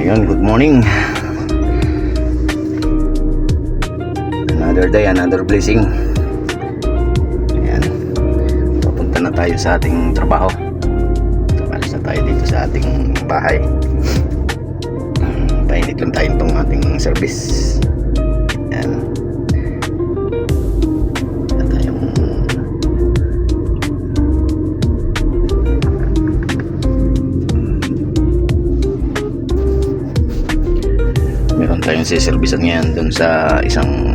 Ayun, good morning. Another day, another blessing. Ayan, papunta na tayo sa ating trabaho. Alis na tayo dito sa ating bahay. Painit lang tayo itong ating service. Ayan. Meron tayong siservisan ngayon dun sa isang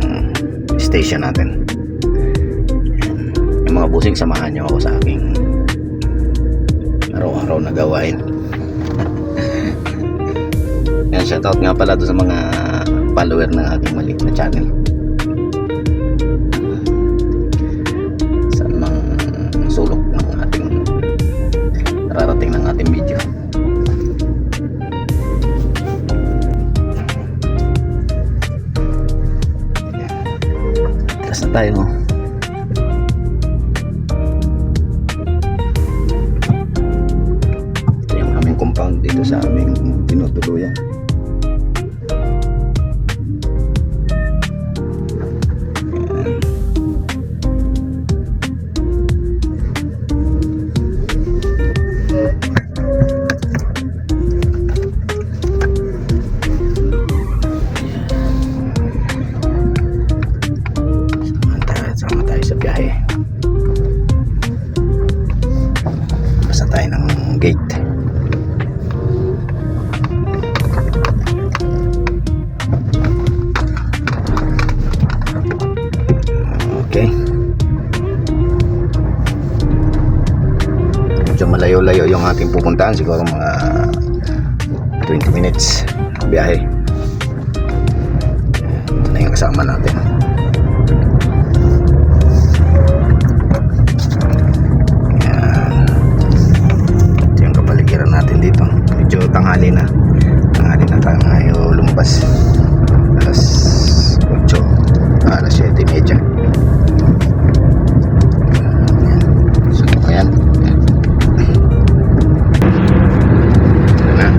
station natin. Yung mga busing, samahan nyo ako sa aking araw-araw na gawain. Yan, shoutout nga pala doon sa mga follower ng aking maliit na channel. Sa mga sulok ng ating nararating ng ating video. Na tayo. Ito yung aming compound dito sa aming tinutuluyan. Basta tayo ng gate. Okay. Medyo malayo-layo yung ating pupuntahan. Siguro mga 20 minutes biyahe. Ito na yung kasama natin. Tanghali na tayo ngayon lumabas alas 8 alas 7:30. So ayan na,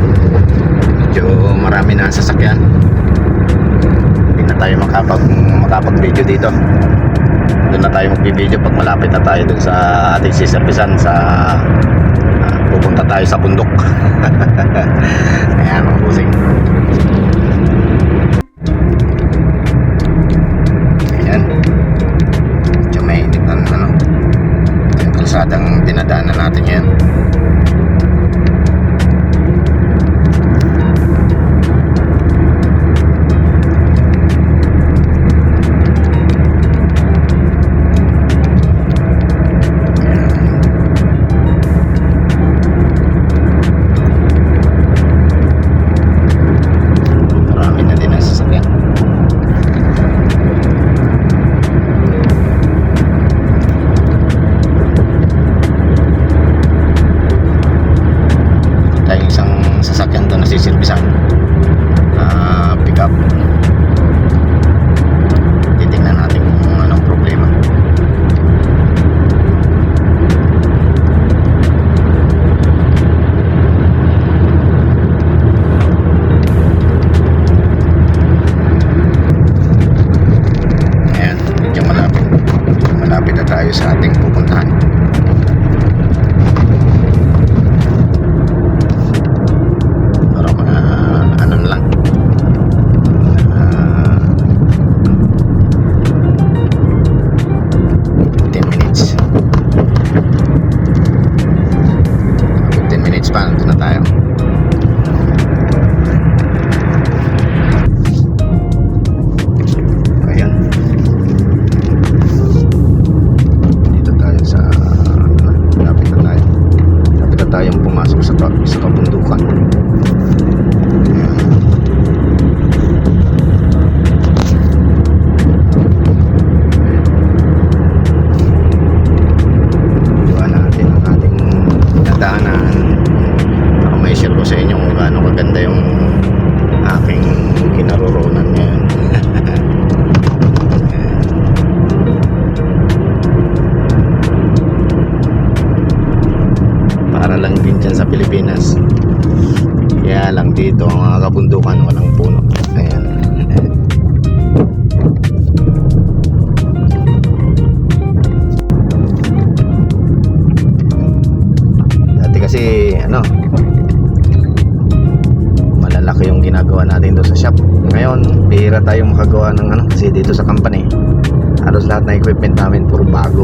medyo marami na ang sasakyan, hindi na tayo makapag video dito. Doon na tayo mag-video pag malapit na tayo dun sa ating siservisan sa pupunta tayo sa bundok. Ayan mga busing. Ayan, medyo mainit na yung kalsadang dinadaanan natin yan. Sasakyan to na siservisan pick up. Titingnan natin kung anong problema. Ayan, medyo malapit na tayo sa ating pupuntahan. Nandun na tayo. Ayan, dito tayo sa lapit na tayong pumasok sa kabundukan. Buwan natin ang ating nadaanan. Share ko sa inyo kung gaano kaganda yung aking kinaroroonan ngayon. Para lang din dyan sa Pilipinas. Kaya lang dito ang mga kabundukan, walang puno. Ayan. Dati kasi ano, malalaki yung ginagawa natin doon sa shop. Ngayon bihira tayong makagawa ng ano, kasi dito sa company halos lahat na equipment namin puro bago.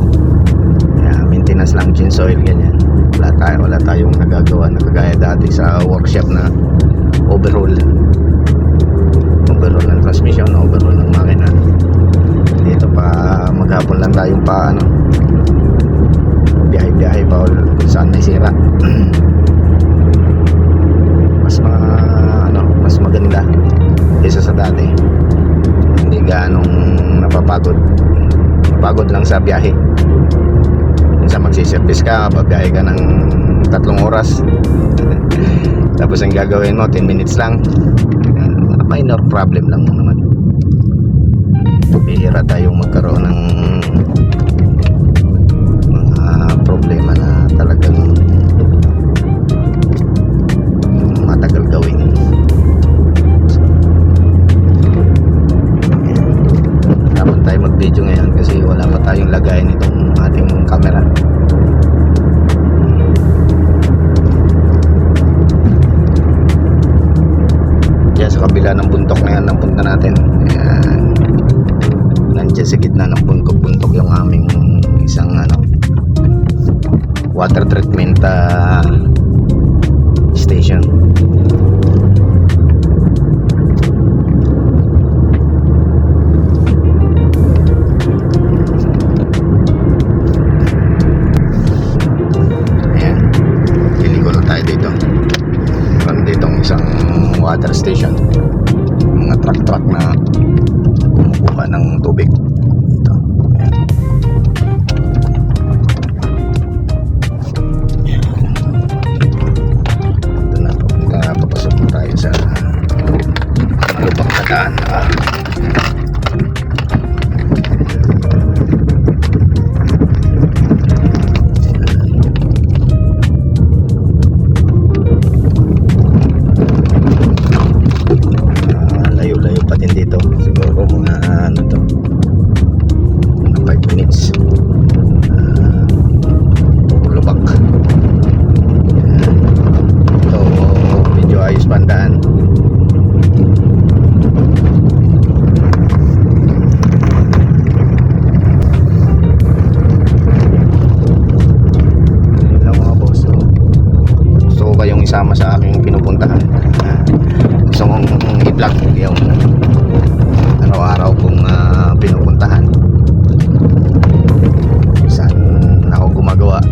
Kaya maintenance lang, change oil, ganyan. Wala tayong nagagawa na kagaya dati sa workshop na overhaul ng transmission, overhaul ng makina. Dito pa maghapon lang tayong pa ano, biyahe pa kung saan may sira. Mas maganda kaysa sa dati. Hindi ganong napapagod. Pagod lang sa biyahe. Minsan magsiservice ka, babiyahe ka ng 3 oras. Tapos ang gagawin mo 10 minutes lang. Minor problem lang mo naman. Bihira tayong magkaroon ng mga problema na talagang matagal gawin. Dapat tayo mag-video ngayon kasi wala pa tayong lagay nitong ating camera. Diyan sa kabila ng bundok na yan ang punta natin. Ayan. Nandiyan sa gitna ng bundok yung aming isang ano, water treatment station. Ayan, liliko na tayo dito. Meron ditong isang water station, mga truck na kumukuha ng tubig dito. Ayan. Papasok na tayo sa lubak na daan. Layo-layo pa din dito. Siguro mga ano to, mga 5 minutes. Lubak. Ayos pandaan. Yun lang mga boss. Gusto ko kayong isama sa aking pinupuntahan. Gusto kong i-vlog yung araw-araw kong pinupuntahan, saan ako gumagawa.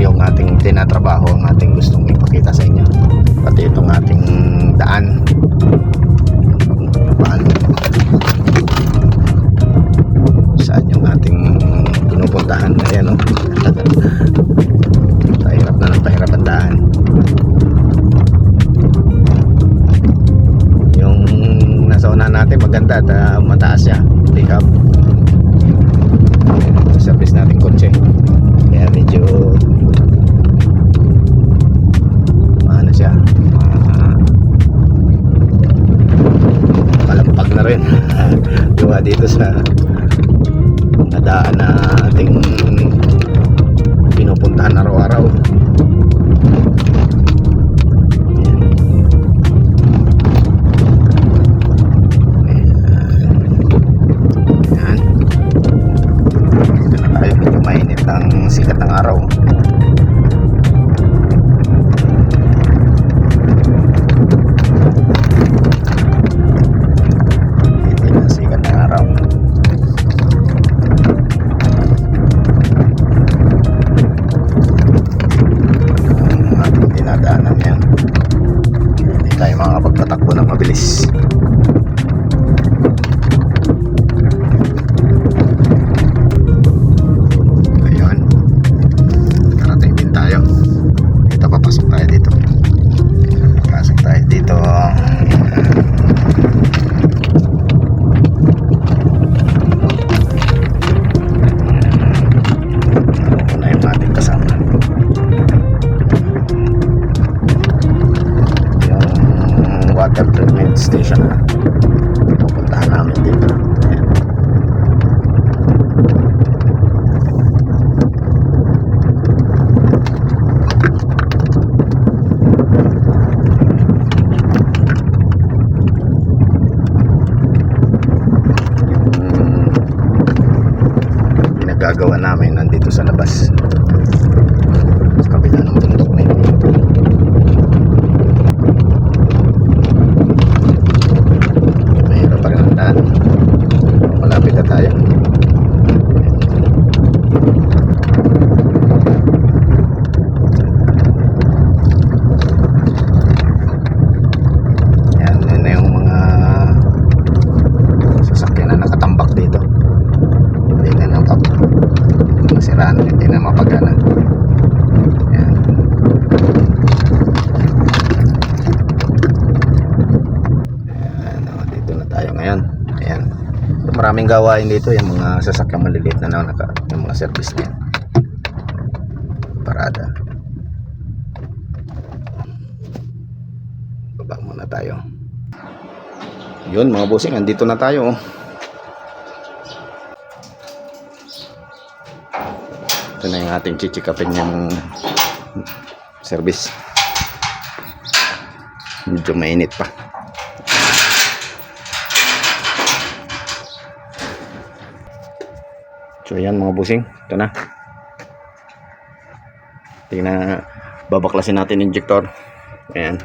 Yung ating tinatrabaho ang ating gustong ipakita sa inyo, pati itong ating daan paano, saan yung ating pinupuntahan. Ayan o, pahirap na ng pahirap ang daan. sa labas. Sa kabila ng bundok na yun. Mahirap pa rin ang daan. Malapit na tayo. Hindi na mapagana. Ayan. Ayan, dito na tayo ngayon. Ayan. Maraming gawain dito, yung mga sasakyang maliliit na yung mga service na yan. Parada. Baba muna tayo. Yun mga bossing, andito na tayo. Ito na yung ating chichikapin yung service. Medyo mainit pa. So yan mga busing, ito na. Tingnan, babaklasin natin yung injector. Ayan.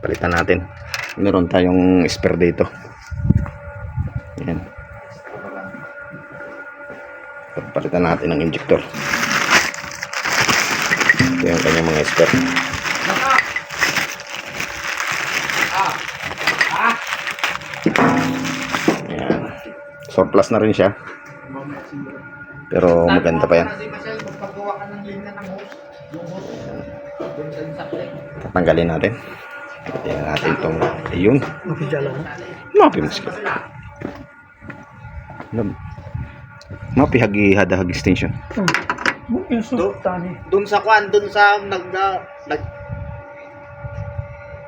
Palitan natin. Meron tayong spare dito. Ayan. Palitan natin ang injector. Ito yung kanyang mga spare. Ayan. Surplus na rin siya. Pero maganda pa yan. Tatanggalin natin. Tingnan natin itong ayun. Mapimuskil. Mapihagi hadahag extension. Doon sa kwan, doon sa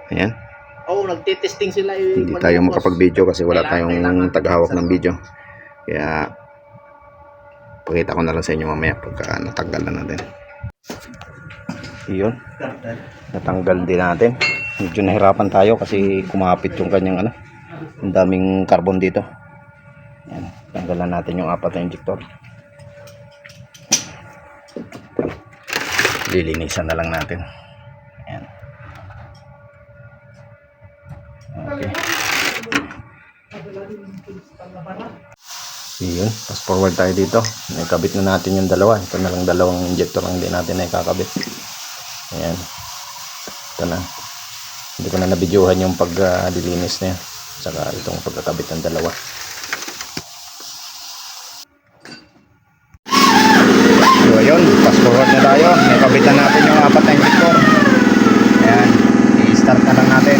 Ayan. nagtitesting sila Hindi tayo makapag-video kasi wala tayong tagahawak ng video. Kaya pakita ko na lang sa inyo mamaya pagka natanggal na natin. Iyon. Natanggal din natin. Medyo nahirapan tayo kasi kumapit yung kanyang ang daming carbon dito. Ayan. Tanggalan natin yung 4 na injector. Lilinisan na lang natin. Ayan. Okay. Yun. Fast forward tayo dito. Naikabit na natin yung dalawa. Ito na lang dalawang injector ang hindi natin naikakabit. Ayan. Ito na. Hindi ko na nabidyohan yung paglilinis na yan. Saka itong pagkakabit ng dalawa. So ayun, fast forward na tayo. Nakabitan natin yung 4 na injector. Ayan, i-start na lang natin.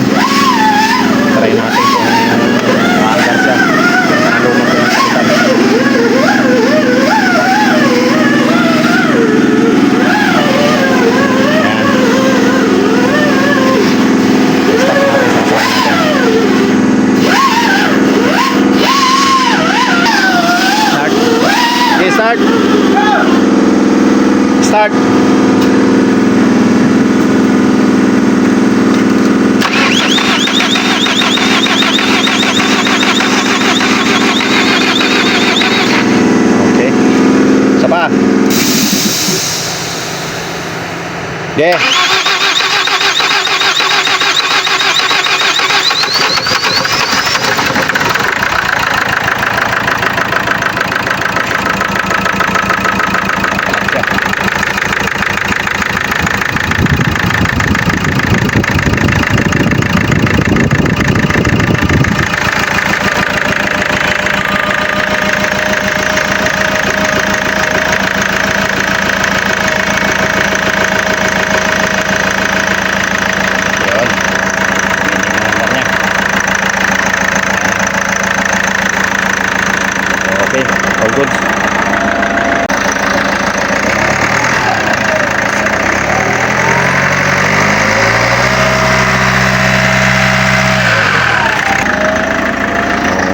Try natin kung maagar siya. Kung lumag ko yung kapitan. Start. Start. Okay. Isa pa. Okay. Okay, all good.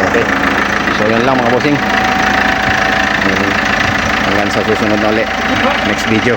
Okay. So yun lang mga bossing. Hanggang sa susunod na ulit. Next video.